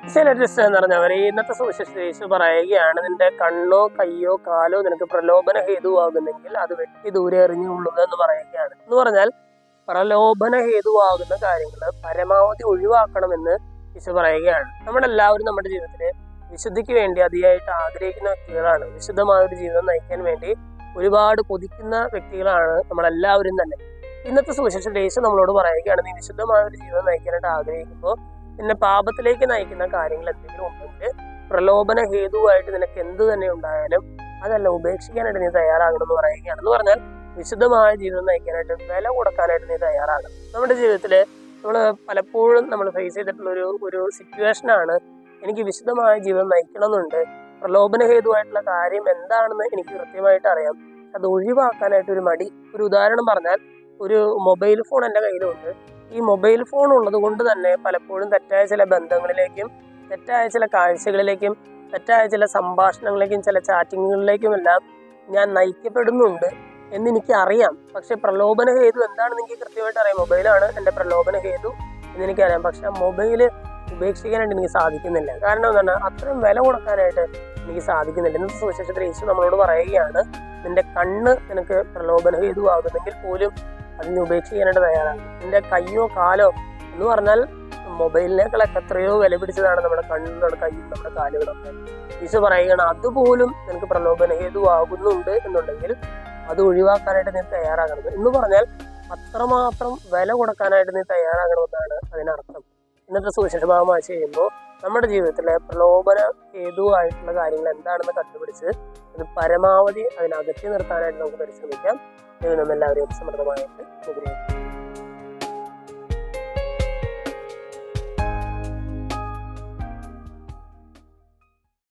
ഈശോയിലെ എന്ന് പറഞ്ഞവരെ ഇന്നത്തെ സുവിശേഷത്തിൽ യേശു പറയുകയാണ്, നിന്റെ കണ്ണോ കയ്യോ കാലോ നിനക്ക് പ്രലോഭന ഹേതുവാകുന്നെങ്കിൽ അത് വെട്ടി ദൂരെ എറിഞ്ഞുകൊള്ളുക എന്ന് പറയുകയാണ്. എന്ന് പറഞ്ഞാൽ പ്രലോഭന ഹേതുവാകുന്ന കാര്യങ്ങൾ പരമാവധി ഒഴിവാക്കണമെന്ന് യേശു പറയുകയാണ്. നമ്മളെല്ലാവരും നമ്മുടെ ജീവിതത്തില് വിശുദ്ധിക്ക് വേണ്ടി അതിയായിട്ട് ആഗ്രഹിക്കുന്ന വ്യക്തികളാണ്. വിശുദ്ധമായ ഒരു ജീവിതം നയിക്കാൻ വേണ്ടി ഒരുപാട് കൊതിക്കുന്ന വ്യക്തികളാണ് നമ്മളെല്ലാവരും തന്നെ. ഇന്നത്തെ സുവിശേഷത്തിൽ യേശു നമ്മളോട് പറയുകയാണ്, നീ വിശുദ്ധമായ ഒരു ജീവിതം നയിക്കാനായിട്ട് ആഗ്രഹിക്കുമ്പോൾ നിന്നെ പാപത്തിലേക്ക് നയിക്കുന്ന കാര്യങ്ങൾ എന്തെങ്കിലും ഉണ്ടെങ്കിൽ പ്രലോഭന ഹേതുവായിട്ട് നിനക്ക് എന്ത് തന്നെ ഉണ്ടായാലും അതെല്ലാം ഉപേക്ഷിക്കാനായിട്ട് നീ തയ്യാറാകണമെന്ന് പറയുകയാണ്. എന്ന് പറഞ്ഞാൽ വിശുദ്ധമായ ജീവിതം നയിക്കാനായിട്ട് വില കൊടുക്കാനായിട്ട് നീ തയ്യാറാകണം. നമ്മുടെ ജീവിതത്തിൽ നമ്മൾ പലപ്പോഴും നമ്മൾ ഫേസ് ചെയ്തിട്ടുള്ള ഒരു സിറ്റുവേഷനാണ്, എനിക്ക് വിശുദ്ധമായ ജീവിതം നയിക്കണമെന്നുണ്ട്, പ്രലോഭന ഹേതുവായിട്ടുള്ള കാര്യം എന്താണെന്ന് എനിക്ക് കൃത്യമായിട്ട് അറിയാം, അത് ഒഴിവാക്കാനായിട്ട് ഒരു മടി. ഒരു ഉദാഹരണം പറഞ്ഞാൽ, ഒരു മൊബൈൽ ഫോൺ എൻ്റെ കയ്യിലുണ്ട്. ഈ മൊബൈൽ ഫോൺ ഉള്ളത് കൊണ്ട് തന്നെ പലപ്പോഴും തെറ്റായ ചില ബന്ധങ്ങളിലേക്കും തെറ്റായ ചില കാഴ്ചകളിലേക്കും തെറ്റായ ചില സംഭാഷണങ്ങളിലേക്കും ചില ചാറ്റിങ്ങുകളിലേക്കും എല്ലാം ഞാൻ നയിക്കപ്പെടുന്നുണ്ട് എന്നെനിക്ക് അറിയാം. പക്ഷെ പ്രലോഭന ഹേതു എന്താണെന്ന് എനിക്ക് കൃത്യമായിട്ട് അറിയാം. മൊബൈലാണ് എൻ്റെ പ്രലോഭന ഹേതു എന്നെനിക്കറിയാം. പക്ഷെ ആ മൊബൈൽ ഉപേക്ഷിക്കാനായിട്ട് എനിക്ക് സാധിക്കുന്നില്ല. കാരണം എന്താണ്, അത്രയും വില കൊടുക്കാനായിട്ട് എനിക്ക് സാധിക്കുന്നില്ല. ഇന്നത്തെ സുവിശേഷത്തിൽ യേശു നമ്മളോട് പറയുകയാണ്, നിന്റെ കണ്ണ് നിനക്ക് പ്രലോഭന ഹേതുവാകുന്നെങ്കിൽ പോലും അതിനെ ഉപേക്ഷിക്കാനായിട്ട് തയ്യാറാണ്. നിന്റെ കയ്യോ കാലോ എന്ന് പറഞ്ഞാൽ മൊബൈലിനേക്കാളൊക്കെ എത്രയോ വില പിടിച്ചതാണ് നമ്മുടെ കണ്ണും നമ്മുടെ കയ്യും നമ്മുടെ കാലുകളൊക്കെ. ഈശോ പറയുകയാണ്, അതുപോലും നിനക്ക് പ്രലോഭന ഹേതുവാകുന്നുണ്ട് എന്നുണ്ടെങ്കിൽ അത് ഒഴിവാക്കാനായിട്ട് നീ തയ്യാറാകണം എന്ന് പറഞ്ഞാൽ അത്രമാത്രം വില കൊടുക്കാനായിട്ട് നീ തയ്യാറാകണമെന്നാണ് അതിനർത്ഥം. ഇന്നത്തെ സുവിശേഷ ഭാഗം വായിച്ച് കഴിയുമ്പോൾ നമ്മുടെ ജീവിതത്തിലെ പ്രലോഭന ഹേതുവായിട്ടുള്ള കാര്യങ്ങൾ എന്താണെന്ന് കണ്ടുപിടിച്ച് അത് പരമാവധി അതിനകറ്റി നിർത്താനായിട്ട് നമുക്ക് പരിശ്രമിക്കാം. ദൈവം നമ്മെല്ലാവരെയും സമൃദ്ധമായിട്ട് അനുഗ്രഹിക്കും.